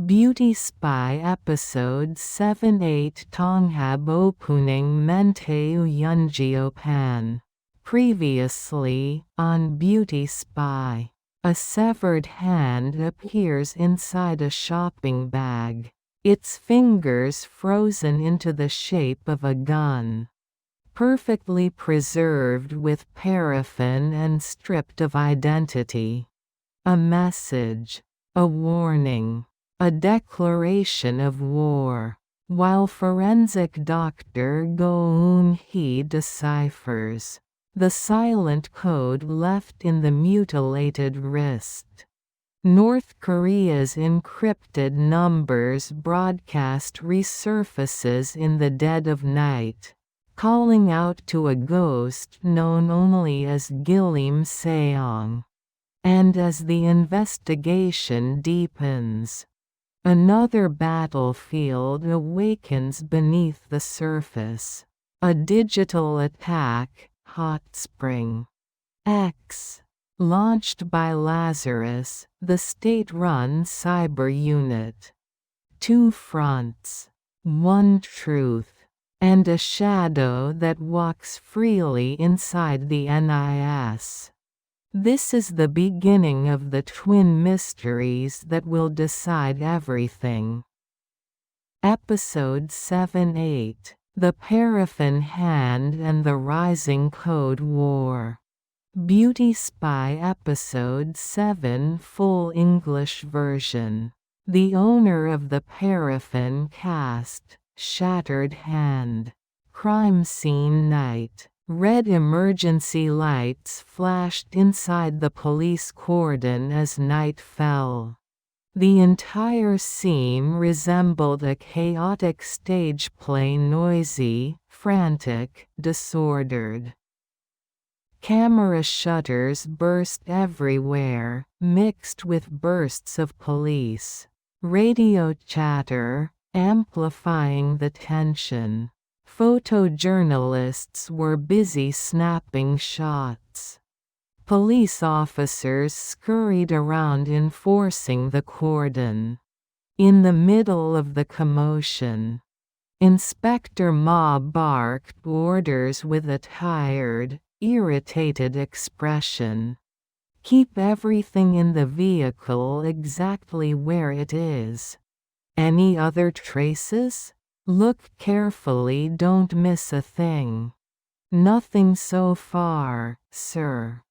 Beauty Spy Episode 7-8 Tonghab Opuning Mente Uyunjio Pan. Previously, on Beauty Spy. A severed hand appears inside a shopping bag, its fingers frozen into the shape of a gun. Perfectly preserved with paraffin and stripped of identity. A message. A warning. A declaration of war. While forensic doctor Go Eun-hee deciphers the silent code left in the mutilated wrist. North Korea's encrypted numbers broadcast resurfaces in the dead of night, calling out to a ghost known only as Gillim Seong. And as the investigation deepens, another battlefield awakens beneath the surface. A digital attack, Hot Spring X, launched by Lazarus, the state-run cyber unit. Two fronts, one truth, and a shadow that walks freely inside the NIS. This is the beginning of the twin mysteries that will decide everything. Episode 7-8, The Paraffin Hand and the Rising Code War. Beauty Spy Episode 7 Full English Version. The owner of the paraffin cast, shattered hand. Crime scene night. Red emergency lights flashed inside the police cordon as night fell. The entire scene resembled a chaotic stage play, noisy, frantic, disordered. Camera shutters burst everywhere, mixed with bursts of police radio chatter, amplifying the tension. Photojournalists were busy snapping shots. Police officers scurried around enforcing the cordon. In the middle of the commotion, Inspector Ma barked orders with a tired, irritated expression. "Keep everything in the vehicle exactly where it is. Any other traces? Look carefully, don't miss a thing." "Nothing so far, sir.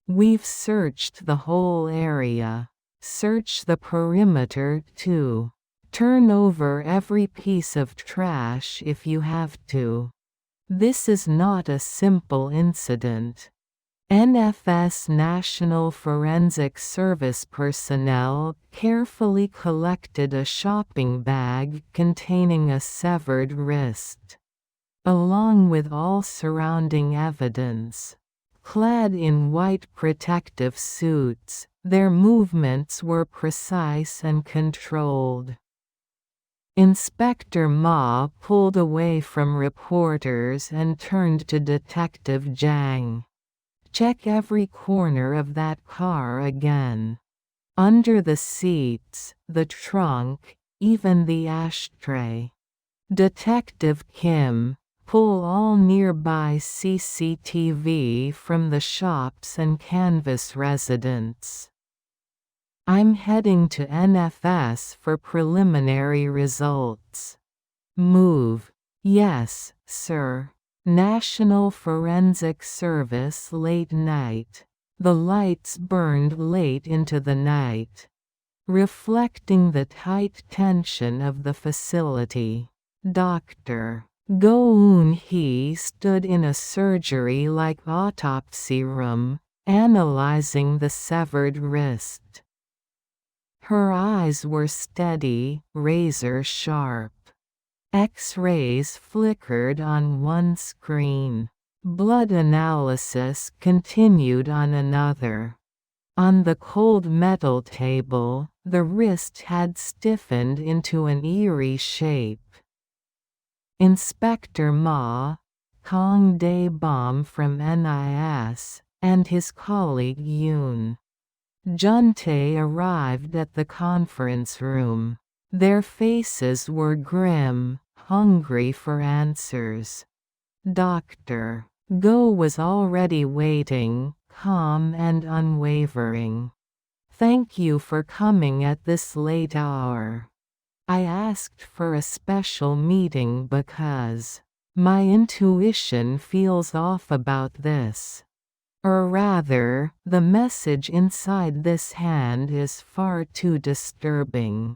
We've searched the whole area. Search the perimeter too. Turn over every piece of trash if you have to. This is not a simple incident." NFS National Forensic Service personnel carefully collected a shopping bag containing a severed wrist, along with all surrounding evidence. Clad in white protective suits, their movements were precise and controlled. Inspector Ma pulled away from reporters and turned to Detective Zhang. "Check every corner of that car again. Under the seats, the trunk, even the ashtray. Detective Kim, pull all nearby CCTV from the shops and canvass residents. I'm heading to NFS for preliminary results." "Move." "Yes, sir." National Forensic Service late night. The lights burned late into the night, reflecting the tight tension of the facility. Dr. Go Eun-hee stood in a surgery-like autopsy room, analyzing the severed wrist. Her eyes were steady, razor-sharp. X-rays flickered on one screen. Blood analysis continued on another. On the cold metal table, the wrist had stiffened into an eerie shape. Inspector Ma, Kong Dae-bom from NIS, and his colleague Yoon Juntae arrived at the conference room. Their faces were grim, hungry for answers. Dr. Go was already waiting, calm and unwavering. "Thank you for coming at this late hour. I asked for a special meeting because my intuition feels off about this. Or rather, the message inside this hand is far too disturbing."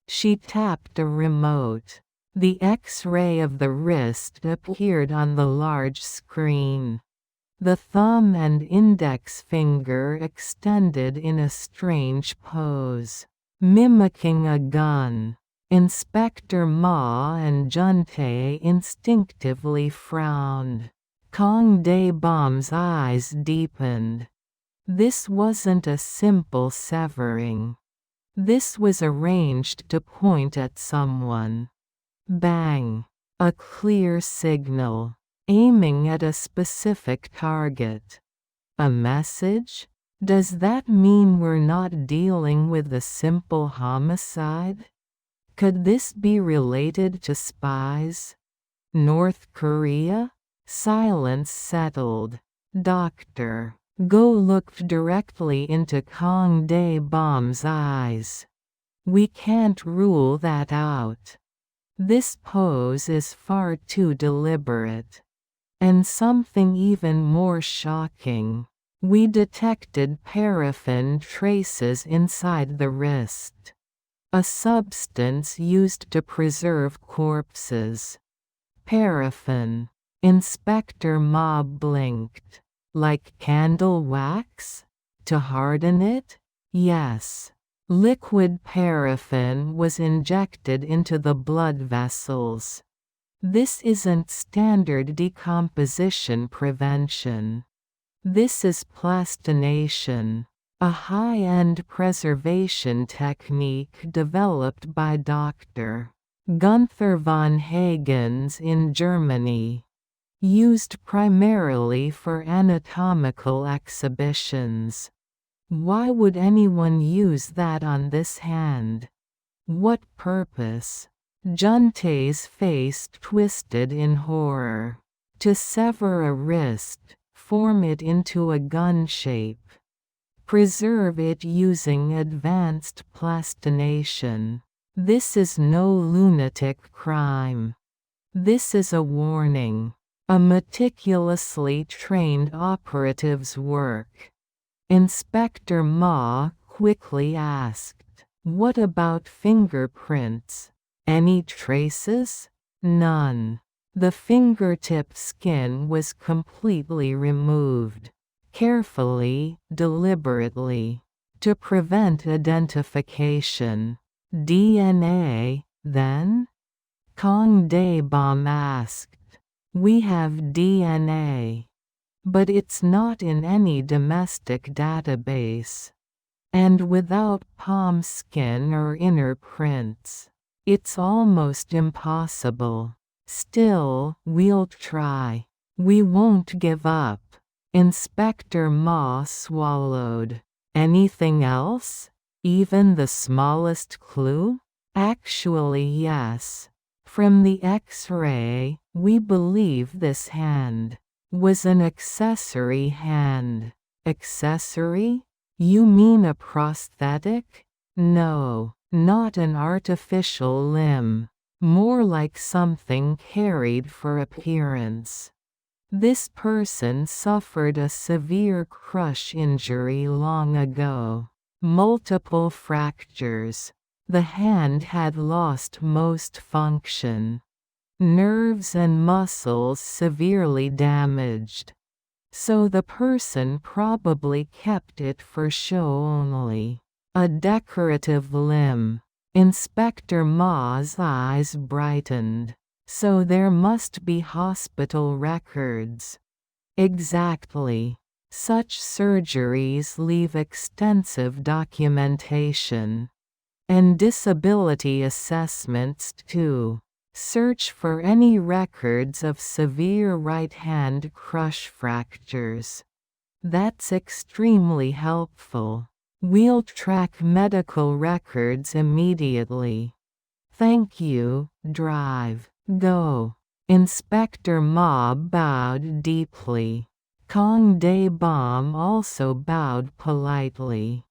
She tapped a remote. The X-ray of the wrist appeared on the large screen. The thumb and index finger extended in a strange pose, mimicking a gun. Inspector Ma and Juntae instinctively frowned. Kong Dae-bom's eyes deepened. This wasn't a simple severing. This was arranged to point at someone. Bang! A clear signal, aiming at a specific target. A message? Does that mean we're not dealing with a simple homicide? Could this be related to spies? North Korea? Silence settled. Dr. Go looked directly into Kong Dae-bom's eyes. "We can't rule that out. This pose is far too deliberate. And something even more shocking. We detected paraffin traces inside the wrist. A substance used to preserve corpses." Paraffin. Inspector Ma blinked. "Like candle wax? To harden it?" "Yes. Liquid paraffin was injected into the blood vessels. This isn't standard decomposition prevention. This is plastination, a high-end preservation technique developed by Dr. Gunther von Hagens in Germany. Used primarily for anatomical exhibitions. Why would anyone use that on this hand? What purpose? Juntae's face twisted in horror. To sever a wrist, form it into a gun shape. Preserve it using advanced plastination. This is no lunatic crime. This is a warning. A meticulously trained operative's work. Inspector Ma quickly asked, "What about fingerprints? Any traces?" "None. The fingertip skin was completely removed. Carefully, deliberately. To prevent identification." "DNA, then?" Kong Dae-bom asked. "We have DNA. But it's not in any domestic database. And without palm skin or inner prints, it's almost impossible. Still, we'll try. We won't give up." Inspector Ma swallowed. "Anything else? Even the smallest clue?" "Actually, yes. From the X-ray, we believe this hand was an accessory hand." "Accessory? You mean a prosthetic?" "No, not an artificial limb. More like something carried for appearance. This person suffered a severe crush injury long ago. Multiple fractures. The hand had lost most function. Nerves and muscles severely damaged. So the person probably kept it for show only. A decorative limb." Inspector Ma's eyes brightened. "So there must be hospital records." "Exactly. Such surgeries leave extensive documentation. And disability assessments too. Search for any records of severe right-hand crush fractures." "That's extremely helpful. We'll track medical records immediately. Thank you, drive. Go. Inspector Ma bowed deeply. Kong Dae Bom also bowed politely.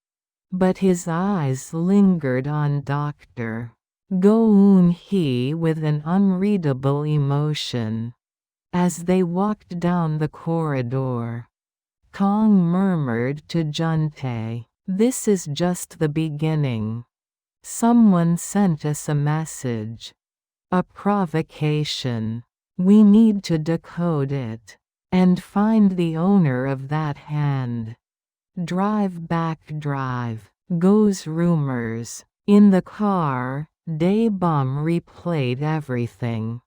But his eyes lingered on Dr. Go-eun-hee with an unreadable emotion. As they walked down the corridor, Kong murmured to Juntae, "This is just the beginning. Someone sent us a message. A provocation. We need to decode it. And find the owner of that hand." Drive back drive, goes rumors. In the car, Dae Bom replayed everything.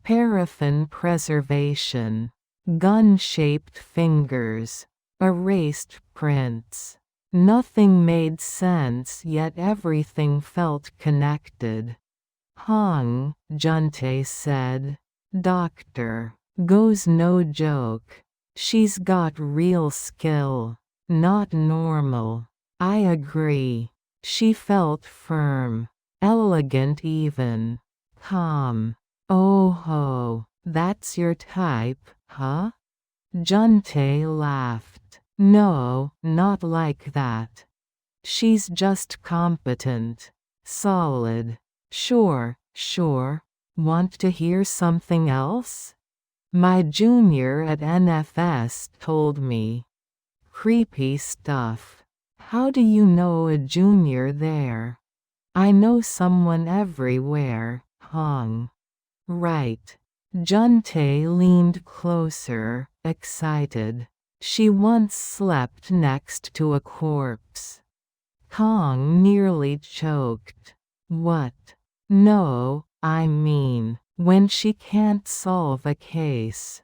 Paraffin preservation. Gun-shaped fingers. Erased prints. Nothing made sense, yet everything felt connected. "Hong," Juntae said. "Doctor Go's no joke. She's got real skill. Not normal." "I agree." She felt firm. Elegant even. Calm. "Oh ho, that's your type, huh?" Juntae laughed. "No, not like that. She's just competent. Solid." Sure. Want to hear something else?" "My junior at NFS told me." "Creepy stuff. How do you know a junior there?" "I know someone everywhere, Hong." "Right." Juntae leaned closer, excited. "She once slept next to a corpse." Kong nearly choked. "What?" "No, I mean, when she can't solve a case.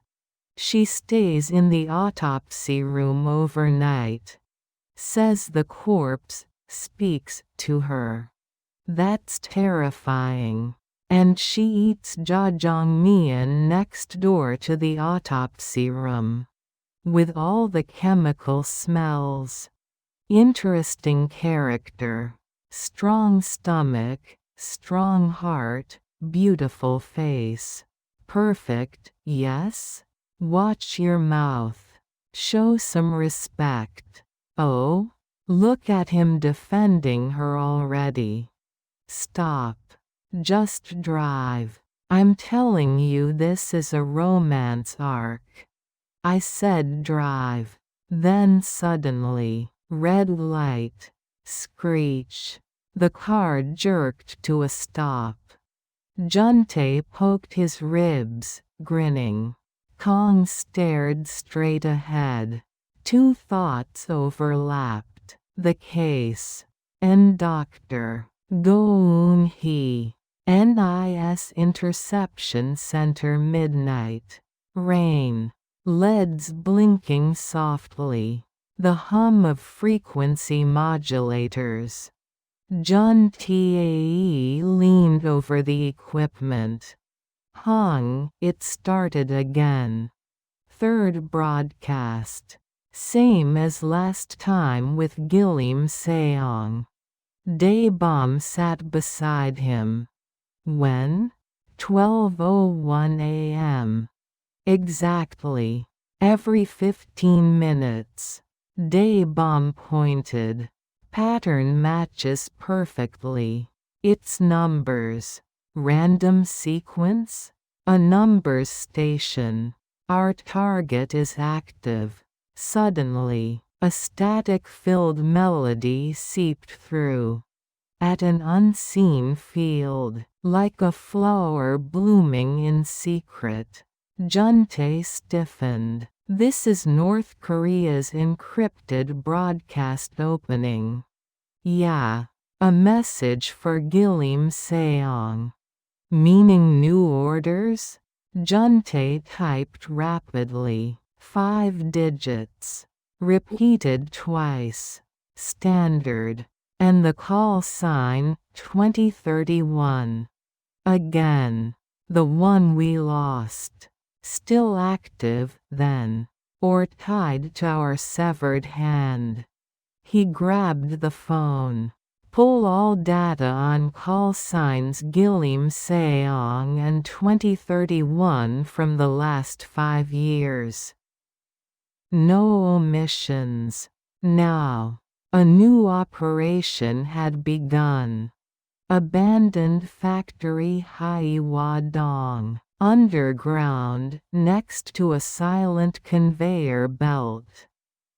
She stays in the autopsy room overnight. Says the corpse speaks to her. That's terrifying. And she eats jjajangmyeon next door to the autopsy room. With all the chemical smells. Interesting character. Strong stomach, strong heart, beautiful face. Perfect, yes? Watch your mouth. Show some respect." "Oh? Look at him defending her already." "Stop. Just drive. I'm telling you, this is a romance arc." "I said drive." Then suddenly, red light. Screech. The car jerked to a stop. Juntae poked his ribs, grinning. Kong stared straight ahead. Two thoughts overlapped. The case. And Dr. Go-eun-hee. NIS Interception Center midnight. Rain. LEDs blinking softly. The hum of frequency modulators. Juntae leaned over the equipment. "Hong," it started again. Third broadcast. Same as last time with Gilim Seong. Dae Bom sat beside him. "When?" 12:01 a.m. "Exactly. Every 15 minutes. Dae Bom pointed. "Pattern matches perfectly. It's numbers. Random sequence? A numbers station. Our target is active." Suddenly, a static-filled melody seeped through. "At an unseen field, like a flower blooming in secret." Juntae stiffened. "This is North Korea's encrypted broadcast opening." "Yeah. A message for Gilim Seong." "Meaning new orders?" Juntae typed rapidly. 5 digits. Repeated twice. Standard. And the call sign, 2031. Again. "The one we lost. Still active, then. Or tied to our severed hand." He grabbed the phone. Pull all data on call signs Gilliam Seong and 2031 from the last 5 years. No omissions. Now, a new operation had begun. Abandoned factory Haiwadong, underground, next to a silent conveyor belt.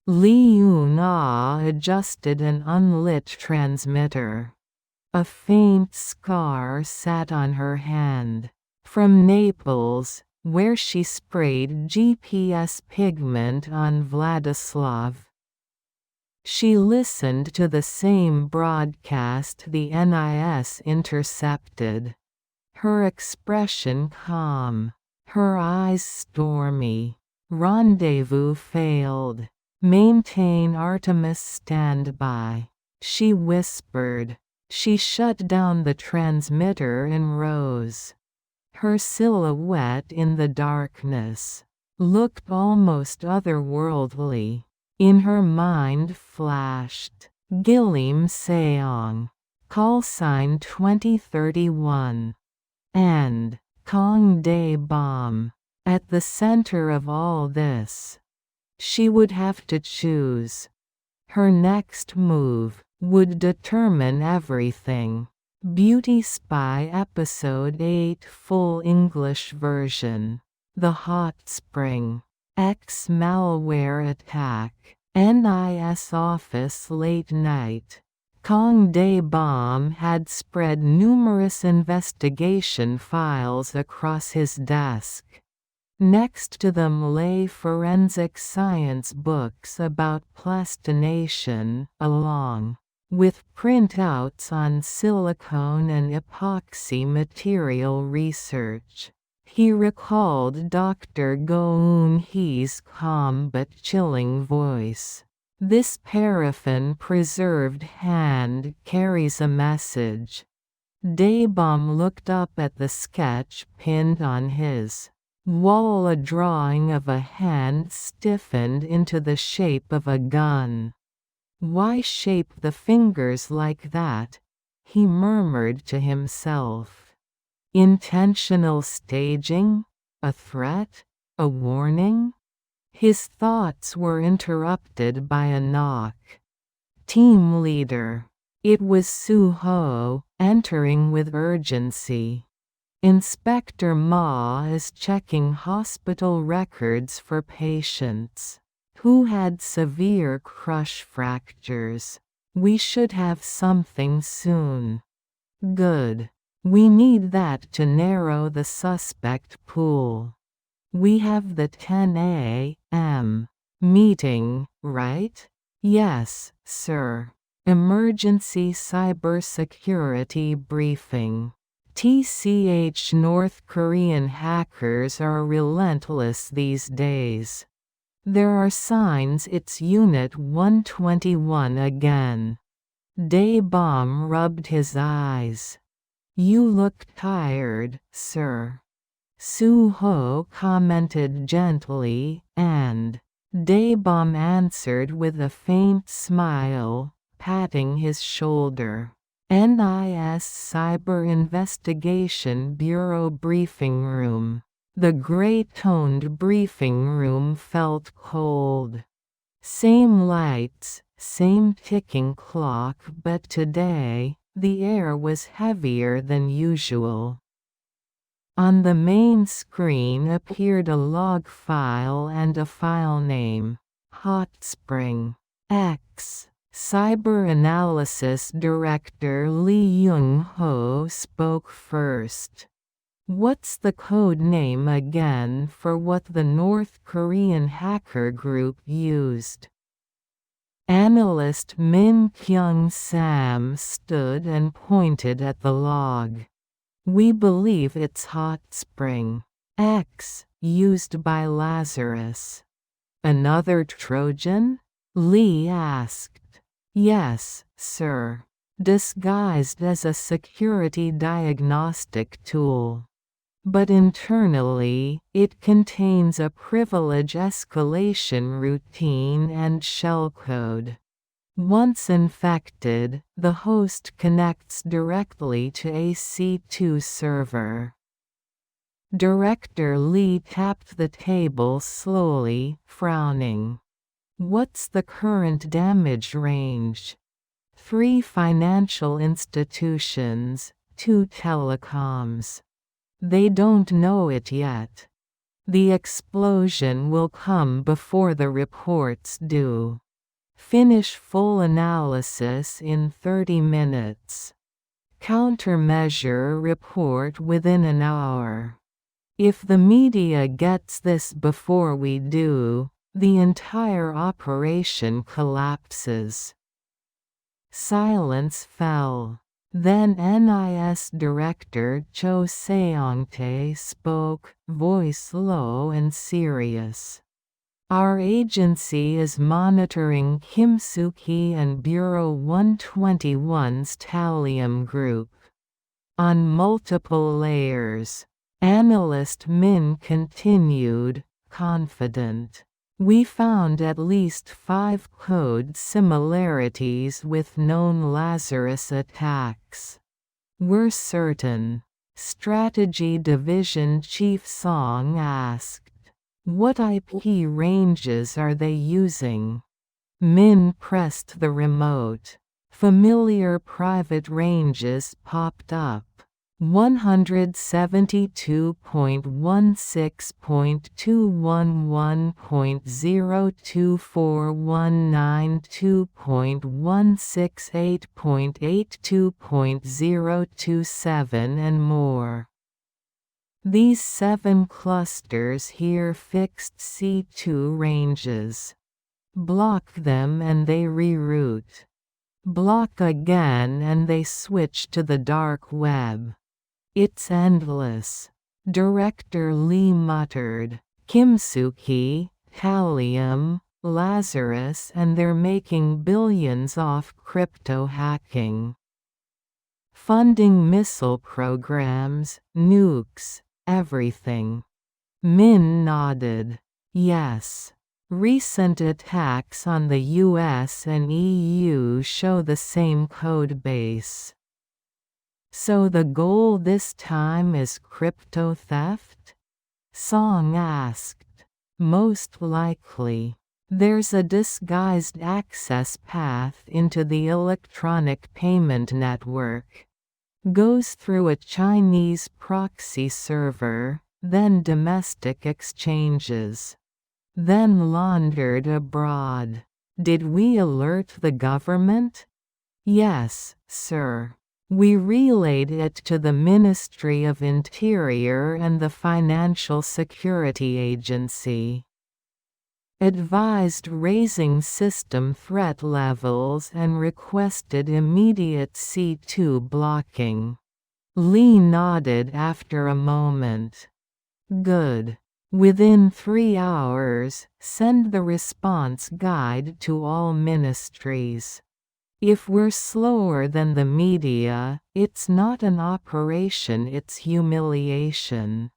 Li Yun-ah adjusted an unlit transmitter. A faint scar sat on her hand. From Naples, where she sprayed GPS pigment on Vladislav. She listened to the same broadcast the NIS intercepted. Her expression calm. Her eyes stormy. Rendezvous failed. Maintain Artemis standby. She whispered. She shut down the transmitter and rose. Her silhouette in the darkness looked almost otherworldly. In her mind flashed Gilliam Seong, call sign 2031, and Kong Dae Bom. At the center of all this, she would have to choose. Her next move would determine everything. Beauty Spy Episode 8 Full English Version. The Hot Spring. Malware Attack. NIS Office Late Night. Kong Dae Bom had spread numerous investigation files across his desk. Next to them lay forensic science books about plastination, along with printouts on silicone and epoxy material research. He recalled Dr. Go-eun-hee's calm but chilling voice. This paraffin-preserved hand carries a message. Daebom looked up at the sketch pinned on his wall, a drawing of a hand stiffened into the shape of a gun. Why shape the fingers like that? He murmured to himself. Intentional staging? A threat? A warning? His thoughts were interrupted by a knock. Team leader. It was Suho, entering with urgency. Inspector Ma is checking hospital records for patients who had severe crush fractures. We should have something soon. Good. We need that to narrow the suspect pool. We have the 10 a.m. meeting, right? Yes, sir. Emergency cybersecurity briefing. TCH North Korean hackers are relentless these days. There are signs it's Unit 121 again. Daebom rubbed his eyes. You look tired, sir. Suho commented gently, and Daebom answered with a faint smile, patting his shoulder. NIS Cyber Investigation Bureau briefing room. The gray-toned briefing room felt cold. Same lights, same ticking clock, but today, the air was heavier than usual. On the main screen appeared a log file and a file name. Hot Spring. X. Cyber Analysis Director Lee Young-ho spoke first. What's the code name again for what the North Korean hacker group used? Analyst Min Kyung-sam stood and pointed at the log. We believe it's Hot Spring. X, used by Lazarus. Another Trojan? Lee asked. Yes, sir. Disguised as a security diagnostic tool. But internally, it contains a privilege escalation routine and shellcode. Once infected, the host connects directly to a C2 server. Director Lee tapped the table slowly, frowning. What's the current damage range? 3 financial institutions, 2 telecoms. They don't know it yet. The explosion will come before the reports do. Finish full analysis in 30 minutes. Countermeasure report within an hour. If the media gets this before we do, the entire operation collapses. Silence fell. Then NIS Director Cho Seong-tae spoke, voice low and serious. Our agency is monitoring Kim Soo-ki and Bureau 121's Thallium Group. On multiple layers. Analyst Min continued, confident. We found at least 5 code similarities with known Lazarus attacks. We're certain. Strategy Division Chief Song asked. What IP ranges are they using? Min pressed the remote. Familiar private ranges popped up. 172.168.211.02419.168.82.027 and more. These 7 clusters here fixed C2 ranges. Block them and they reroute. Block again and they switch to the dark web. It's endless. Director Lee muttered. Kim Soo-ki, Thallium, Lazarus, and they're making billions off crypto hacking. Funding missile programs, nukes, everything. Min nodded. Yes. Recent attacks on the US and EU show the same code base. So the goal this time is crypto theft? Song asked. Most likely. There's a disguised access path into the electronic payment network. Goes through a Chinese proxy server, then domestic exchanges. Then laundered abroad. Did we alert the government? Yes, sir. We relayed it to the Ministry of Interior and the Financial Security Agency. Advised raising system threat levels and requested immediate C2 blocking. Lee nodded after a moment. Good. Within 3 hours, send the response guide to all ministries. If we're slower than the media, it's not an operation, it's humiliation.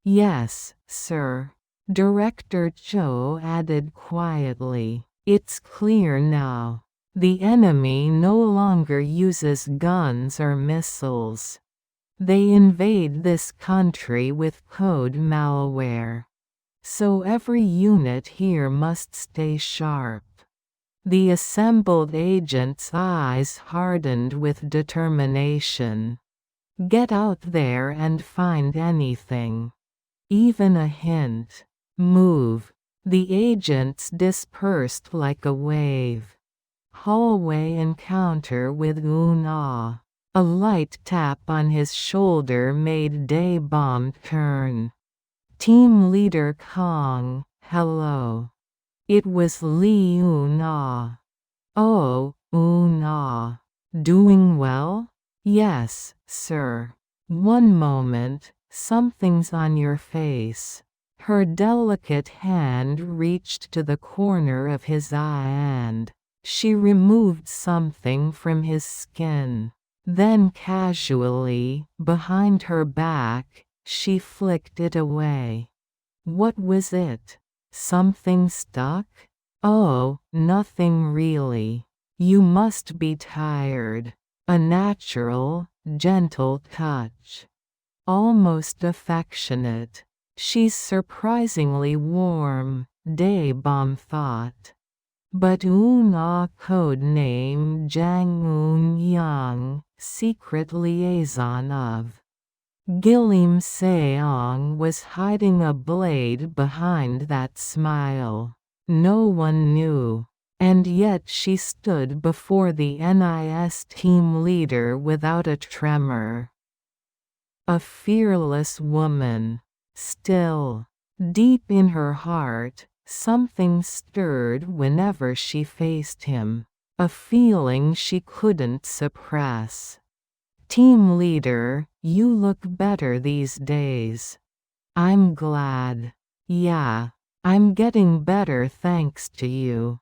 Yes, sir. Director Cho added quietly. It's clear now. The enemy no longer uses guns or missiles. They invade this country with code malware. So every unit here must stay sharp. The assembled agent's eyes hardened with determination. Get out there and find anything. Even a hint. Move. The agents dispersed like a wave. Hallway encounter with Una. A light tap on his shoulder made Day-Bomb turn. Team Leader Kong, hello. It was Lee Una. Oh, Una. Doing well? Yes, sir. One moment, something's on your face. Her delicate hand reached to the corner of his eye and she removed something from his skin. Then casually, behind her back, she flicked it away. What was it? Something stuck? Oh, nothing really. You must be tired. A natural, gentle touch. Almost affectionate. She's surprisingly warm, Dae-bom thought. But Una code name Jang Eun-young, secret liaison of Gillim Seong was hiding a blade behind that smile. No one knew. And yet she stood before the NIS team leader without a tremor. A fearless woman. Still, deep in her heart, something stirred whenever she faced him. A feeling she couldn't suppress. Team leader, you look better these days. I'm glad. Yeah, I'm getting better thanks to you.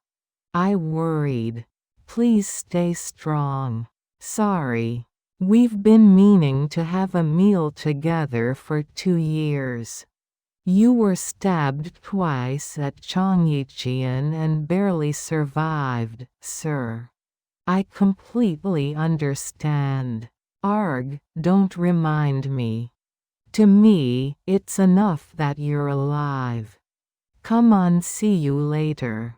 I worried. Please stay strong. Sorry. We've been meaning to have a meal together for 2 years. You were stabbed twice at Chongyicheon and barely survived, sir. I completely understand. Arg, don't remind me. To me, it's enough that you're alive. Come on, see you later.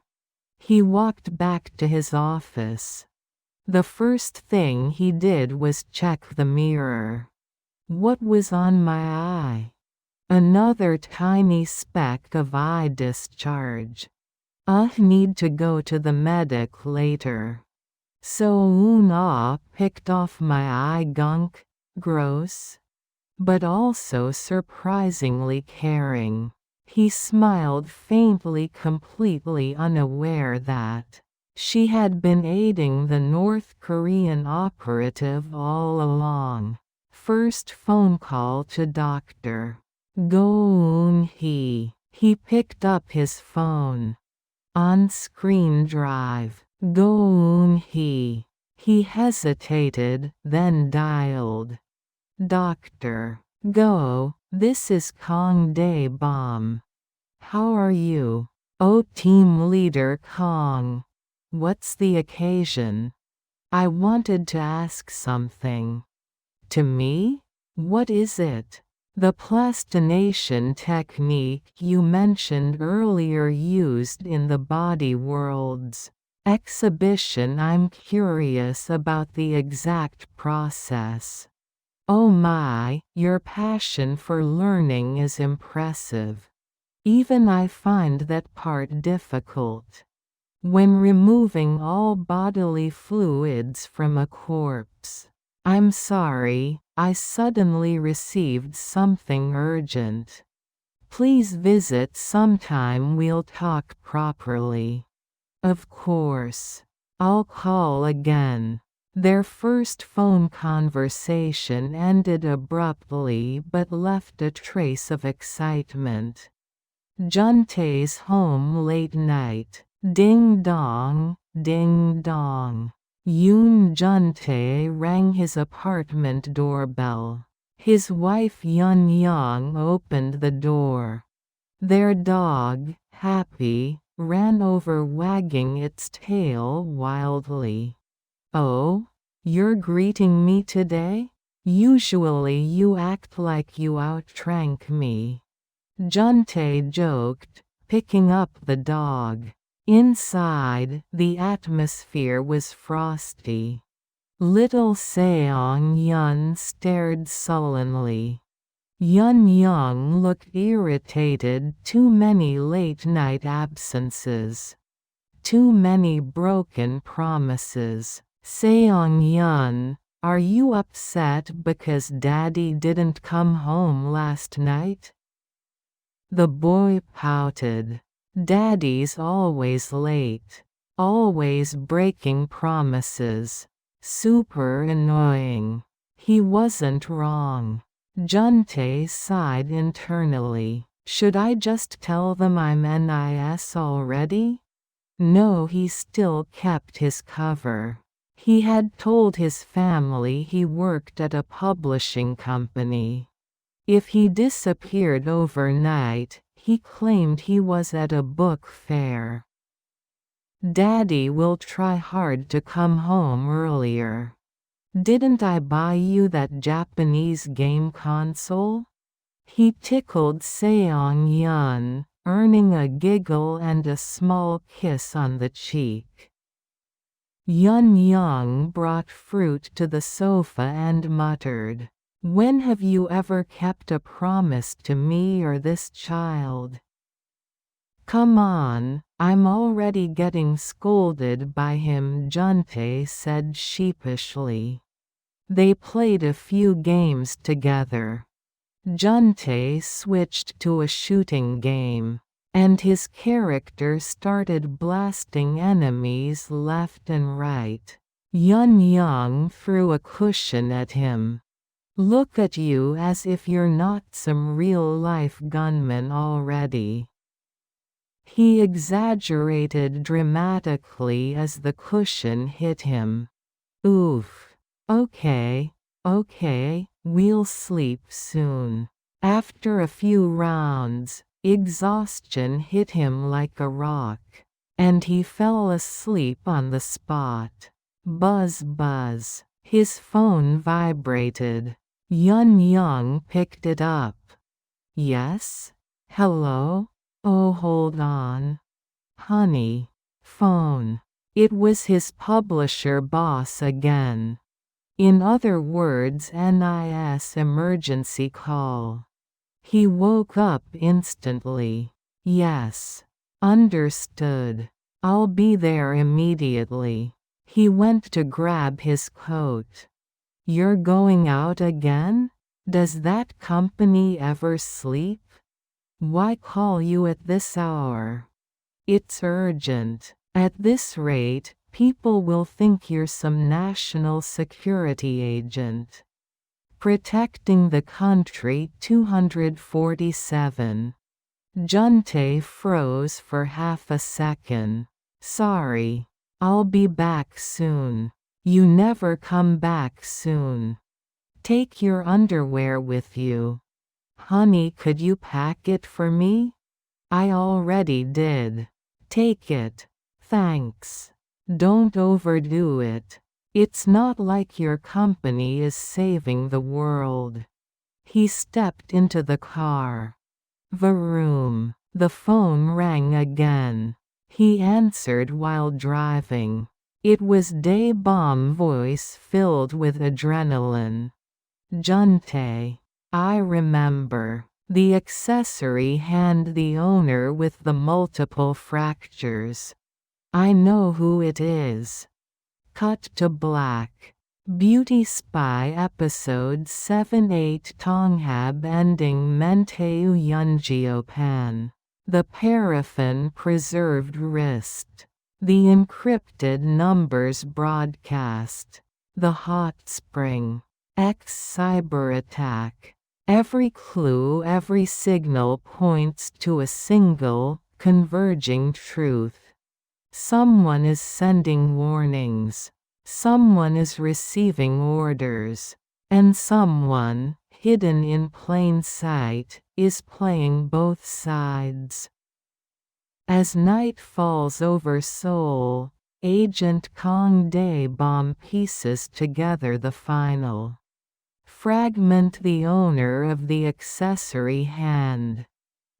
He walked back to his office. The first thing he did was check the mirror. What was on my eye? Another tiny speck of eye discharge. Need to go to the medic later. So Una picked off my eye gunk, gross. But also surprisingly caring. He smiled faintly, completely unaware that she had been aiding the North Korean operative all along. First phone call to Dr. Go-eun-hee. He picked up his phone. On screen drive. Go-eun-hee. He hesitated, then dialed. Doctor. Go, this is Kong Dae-bom. How are you? Oh, team leader Kong. What's the occasion? I wanted to ask something. To me? What is it? The plastination technique you mentioned earlier used in the Body Worlds exhibition. I'm curious about the exact process. Oh my, your passion for learning is impressive. Even I find that part difficult. When removing all bodily fluids from a corpse. I'm sorry, I suddenly received something urgent. Please visit sometime, we'll talk properly. Of course. I'll call again. Their first phone conversation ended abruptly but left a trace of excitement. Juntae's home late night. Ding dong, ding dong. Yoon Juntae rang his apartment doorbell. His wife Yun Young opened the door. Their dog, Happy, ran over wagging its tail wildly. Oh? You're greeting me today? Usually you act like you outrank me. Juntae joked, picking up the dog. Inside, the atmosphere was frosty. Little Seong-yun stared sullenly. Yun Young looked irritated. Too many late-night absences. Too many broken promises. Seong-yun, are you upset because Daddy didn't come home last night? The boy pouted. Daddy's always late. Always breaking promises. Super annoying. He wasn't wrong. Juntae sighed internally. Should I just tell them I'm NIS already? No, he still kept his cover. He had told his family he worked at a publishing company. If he disappeared overnight, he claimed he was at a book fair. Daddy will try hard to come home earlier. Didn't I buy you that Japanese game console? He tickled Seong-yun, earning a giggle and a small kiss on the cheek. Yun-young brought fruit to the sofa and muttered, "When have you ever kept a promise to me or this child?" "Come on, I'm already getting scolded by him," Juntae said sheepishly. They played a few games together. Juntae switched to a shooting game, and his character started blasting enemies left and right. Yun-young threw a cushion at him. "Look at you as if you're not some real-life gunman already." He exaggerated dramatically as the cushion hit him. "Oof. Okay, we'll sleep soon." After a few rounds, exhaustion hit him like a rock, and he fell asleep on the spot. Buzz buzz. His phone vibrated. Yun-young picked it up. "Yes? Hello? Oh, hold on. Honey. Phone." It was his publisher boss again. In other words, NIS emergency call. He woke up instantly. "Yes. Understood. I'll be there immediately." He went to grab his coat. "You're going out again? Does that company ever sleep? Why call you at this hour?" "It's urgent. At this rate, people will think you're some national security agent. Protecting the country." 247. Juntae froze for half a second. "Sorry. I'll be back soon." "You never come back soon. Take your underwear with you." "Honey, could you pack it for me?" "I already did." "Take it. Thanks. Don't overdo it. It's not like your company is saving the world." He stepped into the car. Vroom. The phone rang again. He answered while driving. It was Dae-bom's voice filled with adrenaline. "Juntae. I remember. The accessory hand, the owner with the multiple fractures. I know who it is." Cut to black. Beauty Spy Episode 7-8 Tonghab ending Menteu Yunjiopan. The paraffin preserved wrist. The encrypted numbers broadcast. The hot spring. Cyber attack. Every clue, every signal points to a single, converging truth. Someone is sending warnings. Someone is receiving orders. And someone, hidden in plain sight, is playing both sides. As night falls over Seoul, Agent Kong Dae-bom pieces together the final fragment, the owner of the accessory hand.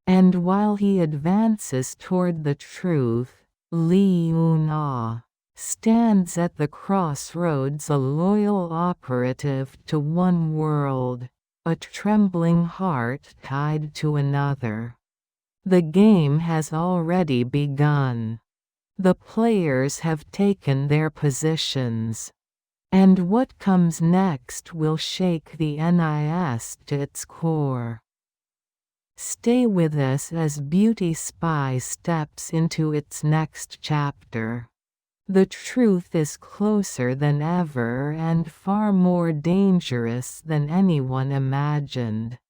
And while he advances toward the truth, Lee Eun-ah stands at the crossroads, a loyal operative to one world, a trembling heart tied to another. The game has already begun. The players have taken their positions. And what comes next will shake the NIS to its core. Stay with us as Beauty Spy steps into its next chapter. The truth is closer than ever and far more dangerous than anyone imagined.